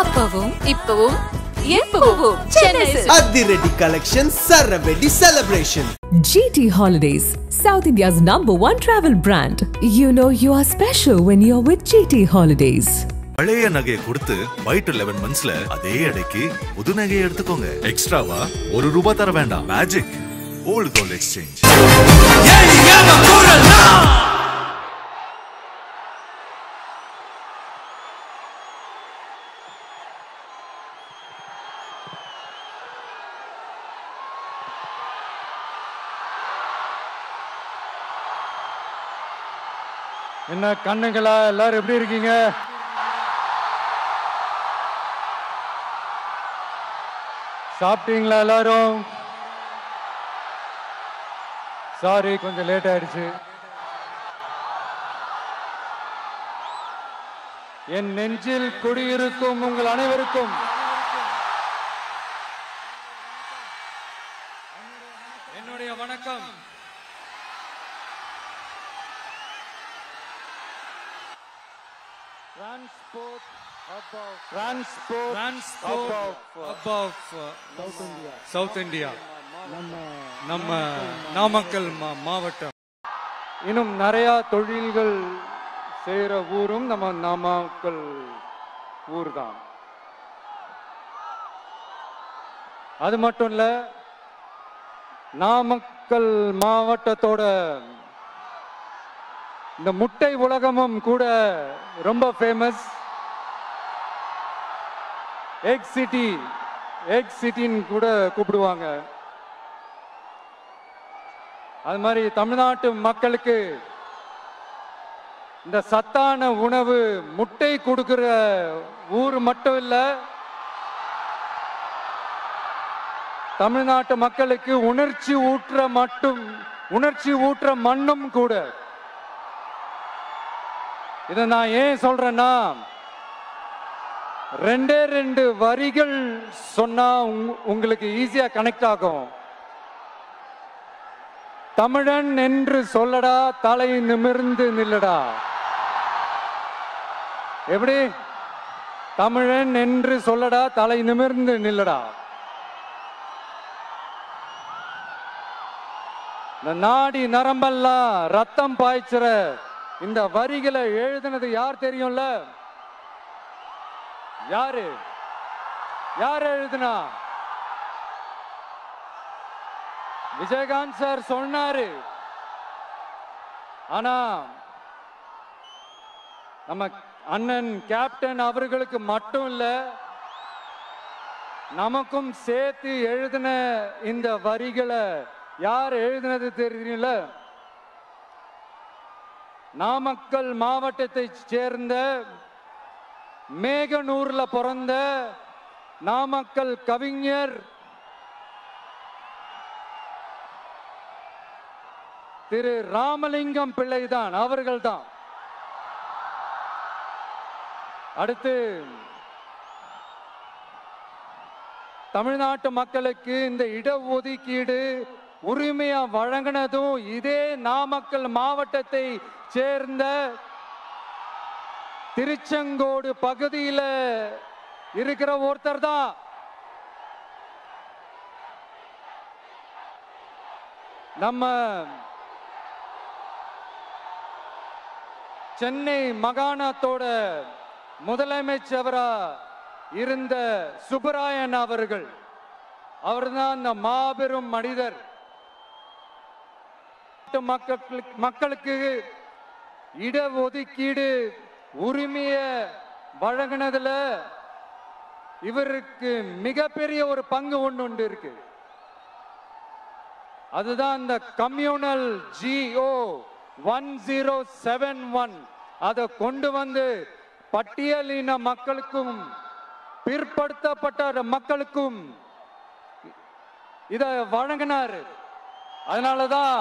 அப்பவும் இப்பவும் எப்பவும் சென்னை அதிரடி collection சரவெடி celebration. GT Holidays, South India's #1 travel brand. You know you are special when you're with GT Holidays. பழைய நகையை கொடுத்து பை டு 11 monthsல அதே அடைக்கு புது நகையை எடுத்துக்கோங்க. எக்ஸ்ட்ராவா ₹1 தர வேண்டாம். Magic old gold exchange. என்ன கண்ணுங்களா, எல்லாரும் எப்படி இருக்கீங்க? சாப்பிட்டீங்களா எல்லாரும்? சாரி, கொஞ்சம் லேட் ஆயிடுச்சு. என் நெஞ்சில் குடியிருக்கும் உங்கள் அனைவருக்கும் என்னுடைய வணக்கம். சவுத் இந்தியா, நம்ம நாமக்கல் மாவட்டம். இன்னும் நிறைய தொழில்கள் செய்யற ஊரும் நம்ம நாமக்கல் ஊர் தான். அது மட்டும் இல்ல, நாமக்கல் மாவட்டத்தோட இந்த முட்டை உலகமும் கூட ரொம்ப ஃபேமஸ். எக் சிட்டின்னு கூட கூப்பிடுவாங்க. அது மாதிரி தமிழ்நாட்டு மக்களுக்கு இந்த சத்தான உணவு முட்டை கொடுக்கிற ஊர் மட்டும் இல்ல, தமிழ்நாட்டு மக்களுக்கு உணர்ச்சி ஊற்ற மண்ணும் கூட. இதை நான் ஏன் சொல்றேன்னா, 2 வரிகள் சொன்னா உங்களுக்கு ஈஸியா கனெக்ட் ஆகும். தமிழன் என்று சொல்லடா, தலை நிமிர்ந்து நில்லடா. எப்படி? தமிழன் என்று சொல்லடா, தலை நிமிர்ந்து நில்லடா. இந்த நாடி நரம்பெல்லாம் ரத்தம் பாய்ச்சுற இந்த வரிகளை எழுதினது யார் தெரியும்ல? யார் எழுதுனா? விஜயகாந்த் சார் சொன்னாரு. ஆனா நம்ம அண்ணன் கேப்டன் அவர்களுக்கு மட்டும் இல்ல, நமக்கும் சேர்த்து எழுதின இந்த வரிகளை யார் எழுதினது தெரியும்ல? நாமக்கல் மாவட்டத்தை சேர்ந்த மேகனூர்ல பிறந்த நாமக்கல் கவிஞர் திரு ராமலிங்கம் பிள்ளைதான், அவர்கள்தான். அடுத்து தமிழ்நாட்டு மக்களுக்கு இந்த இடஒதுக்கீடு உரிமையா வழங்கினதும் இதே நாமக்கல் மாவட்டத்தை சேர்ந்த திருச்செங்கோடு பகுதியில இருக்கிற ஒருத்தர் தான். நம்ம சென்னை மாகாணத்தோட முதலமைச்சரா இருந்த சுப்பராயன் அவர்கள். அவர்தான் அந்த மாபெரும் மனிதர். மக்களுக்கு இடஒதுக்கீடு உரிமைய வழங்கினதுல இவருக்கு மிகப்பெரிய ஒரு பங்கு ஒன்று இருக்கு. அதுதான் இந்த கம்யூனல் GO 1071 அதை கொண்டு வந்து பட்டியலின மக்களுக்கும் பிற்படுத்தப்பட்ட மக்களுக்கும் இத வழங்கினாரு. அதனாலதான்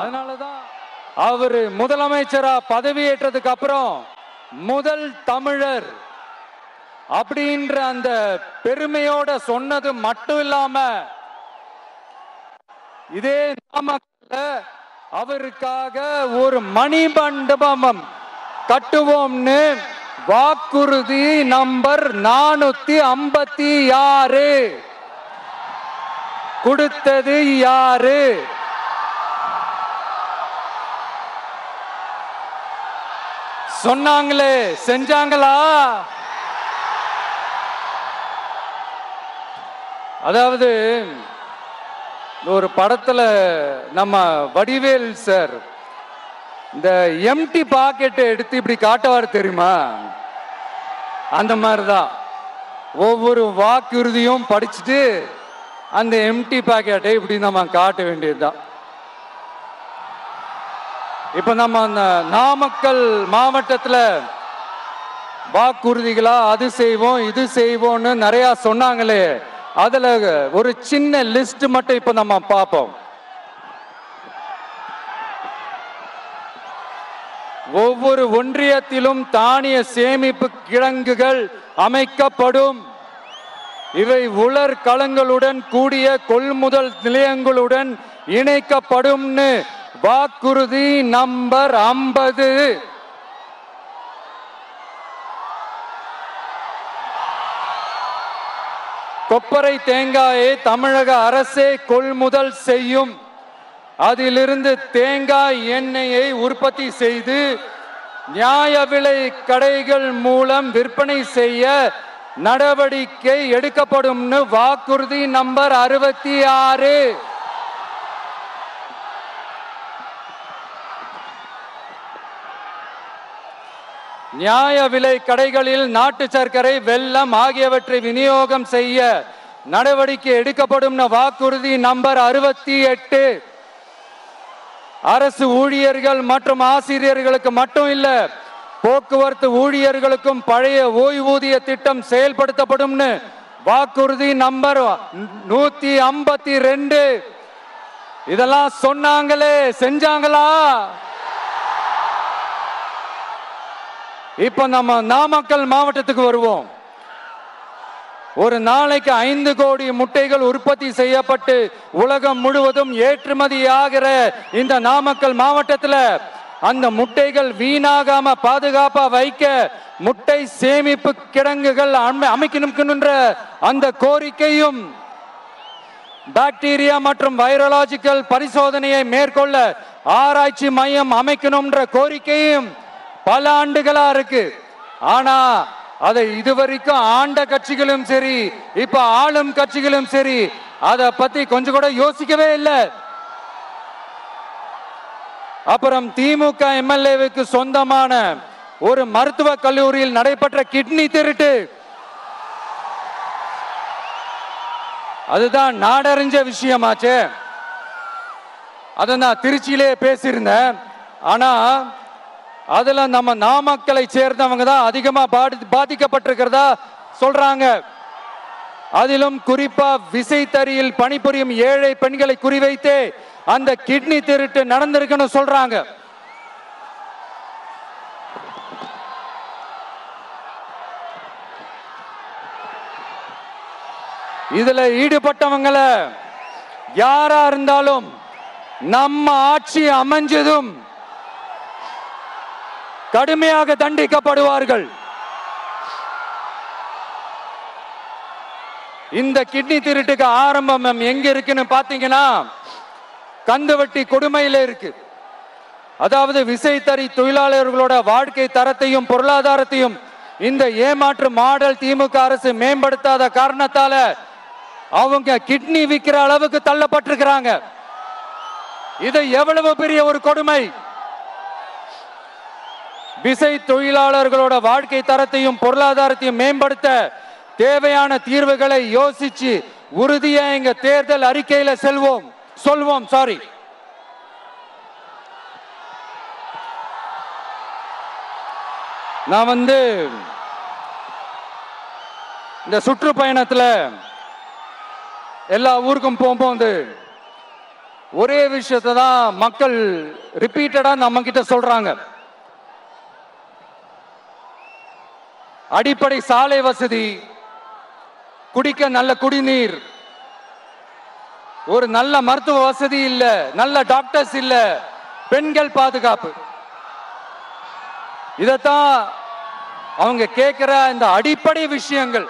அவரு முதலமைச்சரா பதவியேற்றதுக்கு அப்புறம் முதல் தமிழர் அப்படின்ற அந்த பெருமையோட சொன்னது மட்டும் இல்லாம, இதே நாமக்கல்ல அவருக்காக ஒரு மணிமண்டபம் கட்டுவோம்னு வாக்குறுதி நம்பர் 456 கொடுத்தது யாரு? சொன்னாங்களே, செஞ்சாங்களா? அதாவது ஒரு படத்துல நம்ம வடிவேல் சார் இந்த எம்டி பாக்கெட்டை எடுத்து இப்படி காட்டுவார் தெரியுமா? அந்த மாதிரிதான் ஒவ்வொரு வாக்குறுதியும் படிச்சுட்டு அந்த எம்டி பாக்கெட்டை இப்படி நம்ம காட்ட வேண்டியதுதான். இப்ப நம்ம அந்த நாமக்கல் மாவட்டத்துல வாக்குறுதிகளா அது செய்வோம் இது செய்வோம்னு நிறைய சொன்னாங்களே, அதுல ஒரு சின்ன லிஸ்ட் மட்டும் இப்ப நம்ம பார்ப்போம். ஒவ்வொரு ஒன்றியத்திலும் தானிய சேமிப்பு கிடங்குகள் அமைக்கப்படும். இவை உலர் களங்களுடன் கூடிய கொள்முதல் நிலையங்களுடன் இணைக்கப்படும். வாக்குறுதி நம்பர் 50. கொப்பரை தேங்காயை தமிழக அரசே கொள்முதல் செய்யும். அதிலிருந்து தேங்காய் எண்ணெயை உற்பத்தி செய்து நியாய விலை கடைகள் மூலம் விற்பனை செய்ய நடவடிக்கை எடுக்கப்படும். வாக்குறுதி நம்பர் 66. நியாய விலை கடைகளில் நாட்டு சர்க்கரை, வெல்லம் ஆகியவற்றை விநியோகம் செய்ய நடவடிக்கை எடுக்கப்படும். வாக்குறுதி நம்பர் 68. அரசு ஊழியர்கள் மற்றும் ஆசிரியர்களுக்கு மட்டும் இல்ல, போக்குவரத்து ஊழியர்களுக்கும் பழைய ஓய்வூதிய திட்டம் செயல்படுத்தப்படும். வாக்குறுதி நம்பர் 152. இதெல்லாம் சொன்னாங்களே, செஞ்சாங்களா? இப்ப நம்ம நாமக்கல் மாவட்டத்துக்கு வருவோம். ஒரு நாளைக்கு 5 கோடி முட்டைகள் உற்பத்தி செய்யப்பட்டு உலகம் முழுவதும் ஏற்றுமதி ஆகிற இந்த நாமக்கல் மாவட்டத்தில் அந்த முட்டைகள் வீணாகாம பாதுகாப்பா வைக்க முட்டை சேமிப்பு கிடங்குகள் அமைக்கணும்ன்ற அந்த கோரிக்கையும், பாக்டீரியா மற்றும் வைரலாஜிக்கல் பரிசோதனையை மேற்கொள்ள ஆராய்ச்சி மையம் அமைக்கணும்ன்ற கோரிக்கையும் பல ஆண்டுகளா இருக்கு. ஆனா அதை இதுவரைக்கும் ஆண்ட கட்சிகளும் சரி, இப்ப ஆளும் கட்சிகளும் சரி, அதை பத்தி கொஞ்சம் கூட யோசிக்கவே இல்லை. அப்புறம் திமுக எம்எல்ஏவுக்கு சொந்தமான ஒரு மருத்துவ கல்லூரியில் நடைபெற்ற கிட்னி திருட்டு, அதுதான் நாடறிஞ்ச விஷயமாச்சு. அதை நான் திருச்சியிலே பேசியிருந்தேன். ஆனா அதுல நம்ம நாமக்கலை சேர்ந்தவங்க தான் அதிகமா பாதிக்கப்பட்டிருக்கிறதா சொல்றாங்க. அதிலும் குறிப்பா விசைத்தறியில் பணிபுரியும் ஏழை பெண்களை குறிவைத்து அந்த கிட்னி திருட்டு நடந்திருக்குன்னு சொல்றாங்க. இதுல ஈடுபட்டவங்களை யாரா இருந்தாலும் நம்ம ஆட்சி அமைஞ்சதும் கடுமையாக தண்டிக்கப்படுவார்கள். இந்த கிட்னி திருட்டுக்கு ஆரம்பம் எங்க இருக்குன்னு பாத்தீங்கன்னா கந்துவட்டி கொடுமையில இருக்கு. அதாவது விசைத்தறி தொழிலாளர்களோட வாழ்க்கை தரத்தையும் பொருளாதாரத்தையும் இந்த ஏமாற்று மாடல் திமுக அரசு மேம்படுத்தாத காரணத்தால அவங்க கிட்னி விற்கிற அளவுக்கு தள்ளப்பட்டிருக்கிறாங்க. இது எவ்வளவு பெரிய ஒரு கொடுமை! விசை தொழிலாளர்களோட வாழ்க்கை தரத்தையும் பொருளாதாரத்தையும் மேம்படுத்த தேவையான தீர்வுகளை யோசிச்சு உறுதியா எங்க தேர்தல் அறிக்கையில சொல்வோம். நான் இந்த சுற்றுப்பயணத்துல எல்லா ஊருக்கும் போகும்போது ஒரே விஷயத்தை தான் மக்கள் ரிப்பீட்டடா நம்ம கிட்ட சொல்றாங்க. அடிப்படை சாலை வசதி, குடிக்க நல்ல குடிநீர், ஒரு நல்ல மருத்துவ வசதி இல்ல, நல்ல டாக்டர்ஸ் இல்ல, பெண்கள் பாதுகாப்பு. இதத்தான் அவங்க கேட்கிற இந்த அடிப்படை விஷயங்கள்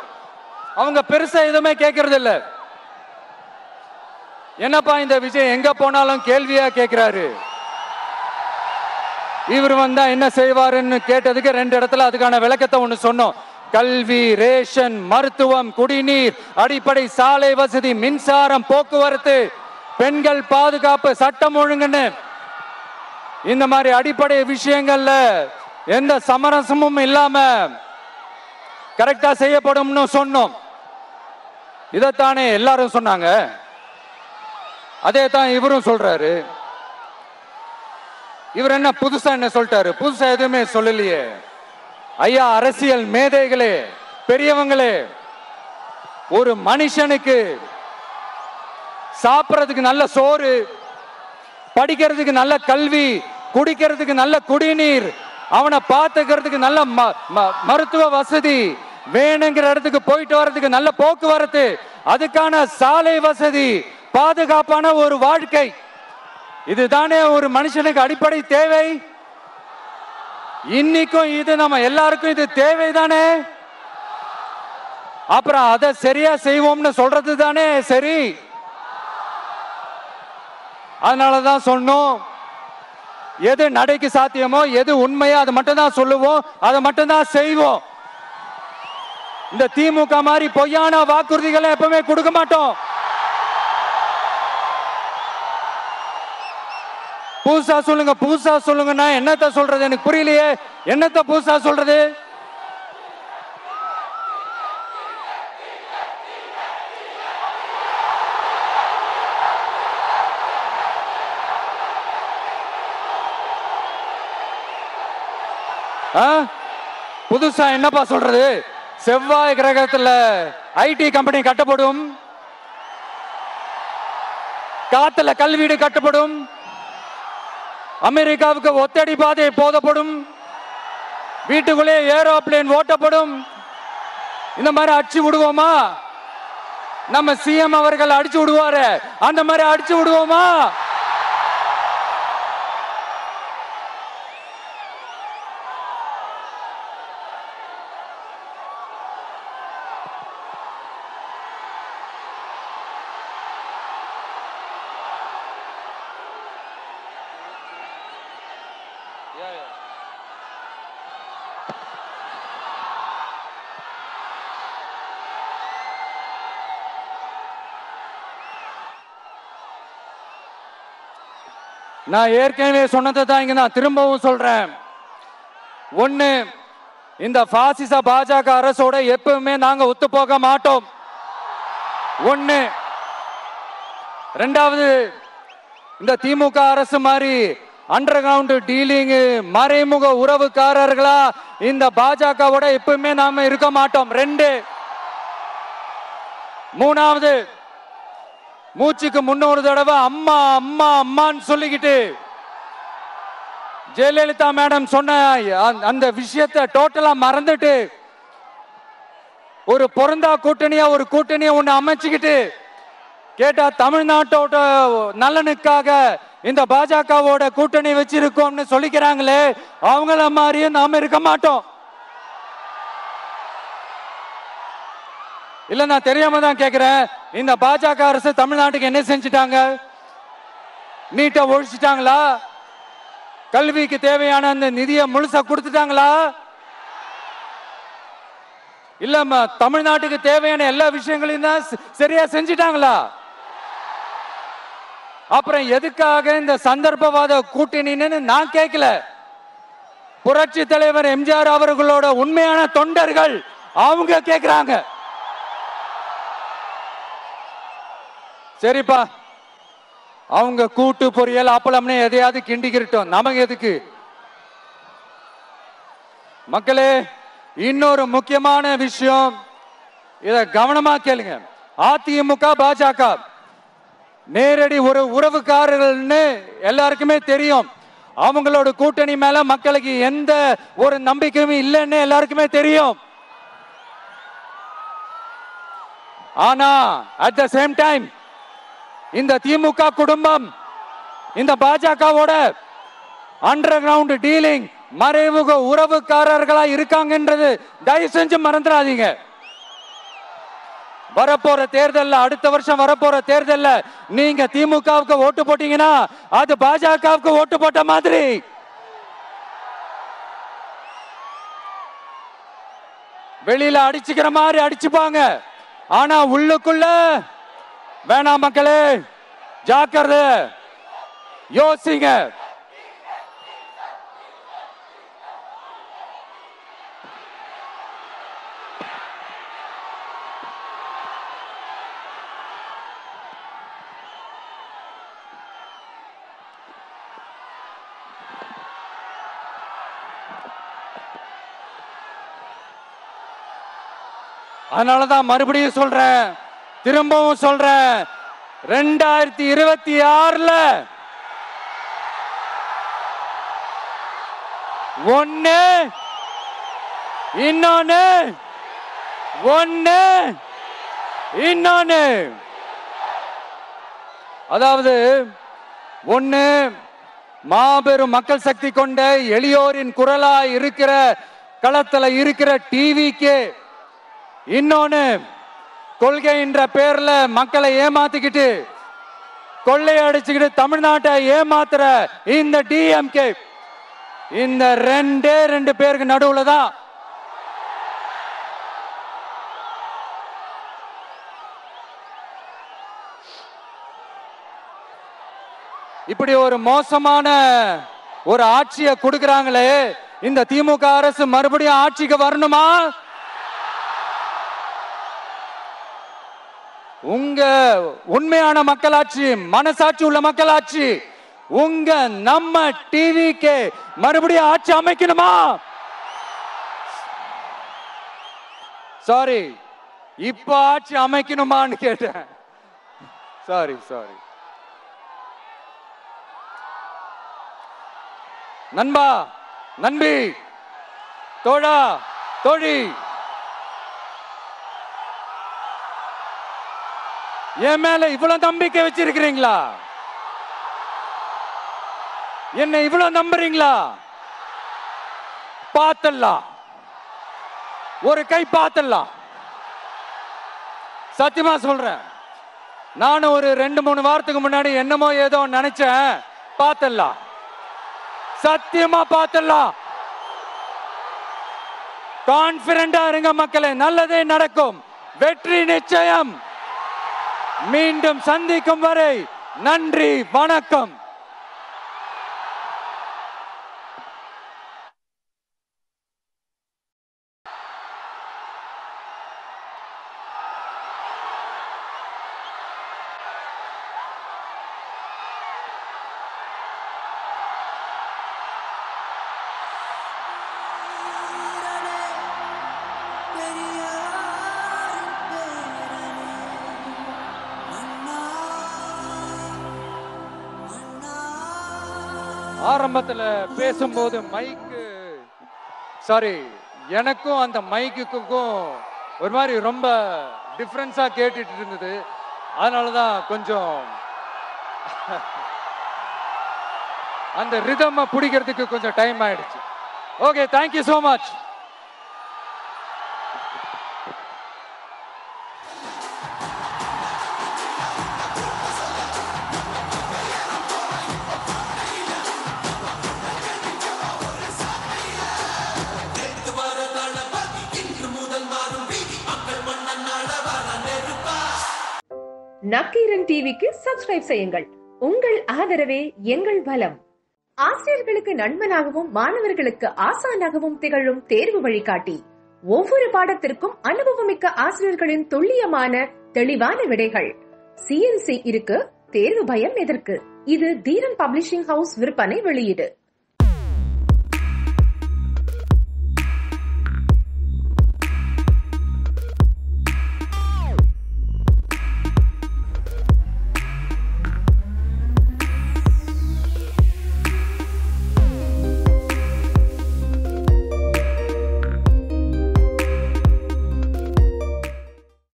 அவங்க பெருசா எதுவுமே கேட்கறது இல்ல. என்னப்பா இந்த விஜய் எங்க போனாலும் கேள்வியா கேட்கிறாரு, இவர் வந்தா என்ன செய்வாருன்னு கேட்டதுக்கு 2 இடத்துல அதுக்கான விளக்கத்தை ஒண்ணு சொன்னோம். கல்வி, ரேஷன், மருத்துவம், குடிநீர், அடிப்படை சாலை வசதி, மின்சாரம், போக்குவரத்து, பெண்கள் பாதுகாப்பு, சட்டம் ஒழுங்குன்னு இந்த மாதிரி அடிப்படை விஷயங்கள்ல எந்த சமரசமும் இல்லாம கரெக்டா செய்யப்படும்னு சொன்னோம். இதைத்தானே எல்லாரும் சொன்னாங்க, அதே தான் இவரும் சொல்றாரு. இவர் என்ன புதுசா என்ன சொல்லிட்டாரு? புதுசா எதுவுமே சொல்லலையே. ஐயா, அரசியல் மேதைகளே, பெரியவங்களே, ஒரு மனுஷனுக்கு சாப்பிடறதுக்கு நல்ல சோறு, படிக்கிறதுக்கு நல்ல கல்வி, குடிக்கிறதுக்கு நல்ல குடிநீர், அவனை பார்த்துக்கிறதுக்கு நல்ல மருத்துவ வசதி, வேணுங்கிற இடத்துக்கு போயிட்டு வர்றதுக்கு நல்ல போக்குவரத்து, அதுக்கான சாலை வசதி, பாதுகாப்பான ஒரு வாழ்க்கை, இதுதானே ஒரு மனுஷனுக்கு அடிப்படை தேவை. இன்னைக்கும் இது நம்ம எல்லாருக்கும் இது தேவைதானே. அப்புறம் அதை சரியா செய்வோம்னு சொல்றது தானே சரி. அதனாலதான் சொன்னோம், எது நடைக்கு சாத்தியமோ, எது உண்மையோ அதை மட்டும் தான் சொல்லுவோம், அதை மட்டும் தான் செய்வோம். இந்த திமுக மாதிரி பொய்யான வாக்குறுதிகளை எப்பவுமே கொடுக்க மாட்டோம். புதுசா சொல்லுங்க, புதுசா சொல்லுங்கன்னா என்னத்த சொல்றது எனக்கு புரியலையே. என்னத்த புதுசா சொல்றது? புதுசா என்னப்பா சொல்றது? செவ்வாய் கிரகத்துல ஐடி கம்பெனி கட்டப்படும், காத்துல கல்வீடு கட்டப்படும், அமெரிக்காவுக்கு ஒத்தடி பாதை போதப்படும், வீட்டுக்குள்ளே ஏரோப்ளேன் ஓட்டப்படும். இந்த மாதிரி அடிச்சு விடுவோமா? நம்ம சிஎம் அவர்கள் அடிச்சு விடுவாரு, அந்த மாதிரி அடிச்சு விடுவோமா? நான் ஏற்கனவே சொன்னதை தான் இங்க நான் திரும்பவும் சொல்றேன். ஒண்ணு, இந்த பாசிச பாஜக அரசோட எப்பவுமே நாங்க ஒத்து போக மாட்டோம். ஒண்ணு. ரெண்டாவது, இந்த திமுக அரசு மாதிரி அண்டர் கிரவுண்ட் டீலிங், மறைமுக உறவுக்காரர்களா இந்த பாஜகவோட எப்பவுமே நாம இருக்க மாட்டோம். 2. மூணாவது, மூச்சுக்கு 300 தடவை அம்மா அம்மா அம்மான்னு சொல்லிக்கிட்டு ஜெயலலிதா மேடம் சொன்ன அந்த விஷயத்தை டோட்டலா மறந்துட்டு ஒரு பொருந்தா கூட்டணியா ஒரு கூட்டணியை ஒண்ணு அமைச்சுக்கிட்டு கேட்டா தமிழ்நாட்டோட நலனுக்காக இந்த பாஜகவோட கூட்டணி வச்சிருக்கோம்னு சொல்லிக்கிறாங்களே, அவங்கள மாதிரியே நாம இருக்க மாட்டோம். இல்ல, நான் தெரியாம தான் கேக்குறேன். இந்த பாஜக அரசு தமிழ்நாட்டுக்கு என்ன செஞ்சுட்டாங்க? நீட்டை ஒழிச்சிட்டாங்களா? கல்விக்கு தேவையான அந்த நிதியை முழுசா கொடுத்துட்டாங்களா? இல்ல தமிழ்நாட்டுக்கு தேவையான எல்லா விஷயங்களையும் தான் சரியா செஞ்சுட்டாங்களா? அப்புறம் எதுக்காக இந்த சந்தர்ப்பவாத கூட்டணின்னு நான் கேட்கல. புரட்சி தலைவர் எம்ஜிஆர் அவர்களோட உண்மையான தொண்டர்கள் அவங்க கேட்கிறாங்க. சரிப்பா, அவங்க கூட்டு பொரியல் அப்பளம்னு எதையாவது கிண்டிக்கிட்டோம், நமக்கு எதுக்கு? மக்களே, இன்னொரு முக்கியமான விஷயம், இத கவனமா கேளுங்க. அதிமுக பாஜக நேரடி ஒரு உறவுக்காரர்கள்னு எல்லாருக்குமே தெரியும். அவங்களோட கூட்டணி மேல மக்களுக்கு எந்த ஒரு நம்பிக்கையும் இல்லைன்னு எல்லாருக்குமே தெரியும். ஆனா அட் த சேம் டைம் இந்த திமுக குடும்பம் இந்த பாஜகவோட அண்டர் கிரவுண்ட் டீலிங், மறைமுக உறவுக்காரர்களா இருக்காங்கன்றது தயவு செஞ்சு மறந்துடாதீங்க. வரப்போற தேர்தல்ல, அடுத்த வருஷம் வரப்போற தேர்தல்ல நீங்க திமுகவுக்கு ஓட்டு போட்டீங்கன்னா அது பாஜகவுக்கு ஓட்டு போட்ட மாதிரி. வெளியில அடிச்சுக்கிற மாதிரி அடிச்சுப்பாங்க, ஆனா உள்ளுக்குள்ள வேணாம் மக்களே, ஜாக்கிரதை, யோசிங்க. அதனாலதான் மறுபடியும் சொல்றேன், திரும்பவும் சொல்றேன், 2026 ஒன்னு இன்னொன்னு அதாவது ஒன்னு மாபெரும் மக்கள் சக்தி கொண்ட எளியோரின் குரலா இருக்கிற களத்துல இருக்கிற டிவிக்கு, இன்னொன்னு கொள்கை என்ற பேர்ல மக்களை ஏமாத்திக்கிட்டு கொள்ளையடிச்சுக்கிட்டு தமிழ்நாட்டை ஏமாத்துற இந்த டிஎம்கே. இந்த ரெண்டு பேருக்கு நடுவுல தான் இப்படி ஒரு மோசமான ஒரு ஆட்சியை கொடுக்கறாங்களே. இந்த திமுக அரசு மறுபடியும் ஆட்சிக்கு வரணுமா? உங்க உண்மையான மக்களாட்சி, மனசாட்சி உள்ள மக்களாட்சி, உங்க நம்ம டிவிக்கு மறுபடியும் ஆட்சி அமைக்கணுமா? சாரி, இப்ப ஆட்சி அமைக்கணுமான்னு கேட்டேன். சாரி. நண்பா, நண்பி, தோழா, தோழி, என் மேல இவ்வளவு நம்பிக்கை வச்சிருக்கிறீங்களா? என்ன இவ்வளவு நம்புறீங்களா? பார்த்தலாம், ஒரு கை பார்த்தலாம். சத்தியமா சொல்றேன், நானும் ஒரு 2-3 வாரத்துக்கு முன்னாடி என்னமோ ஏதோ நினைச்சேன். பார்த்தலாம், சத்தியமா பார்த்தலாம். கான்பிடண்டா இருங்க மக்களே, நல்லதே நடக்கும், வெற்றி நிச்சயம். மீண்டும் சந்திக்கும் வரை நன்றி, வணக்கம். ஆரம்பத்துல பேசும்போது மைக்கு, சாரி, எனக்கும் அந்த மைக்குக்கும் ஒரு மாதிரி ரொம்ப டிஃபரன்ஸா கேட்டுட்டு இருந்தது. அதனாலதான் கொஞ்சம் அந்த ரிதம் பிடிக்கிறதுக்கு கொஞ்சம் டைம் ஆயிடுச்சு. Okay, thank you so much. Nakkheeran டிவிக்கு சப்ஸ்கிரைப் செய்யுங்கள். உங்கள் ஆதரவே எங்கள் பலம். ஆசிரியர்களுக்கு நண்பனாகவும் மாணவர்களுக்கு ஆசானாகவும் திகழும் தேர்வு வழிகாட்டி. ஒவ்வொரு பாடத்திற்கும் அனுபவமிக்க ஆசிரியர்களின் துல்லியமான தெளிவான விடைகள். CNC இருக்கு, தேர்வு பயம் எதற்கு? இது தீரன் பப்ளிஷிங் ஹவுஸ் விற்பனை வெளியீடு.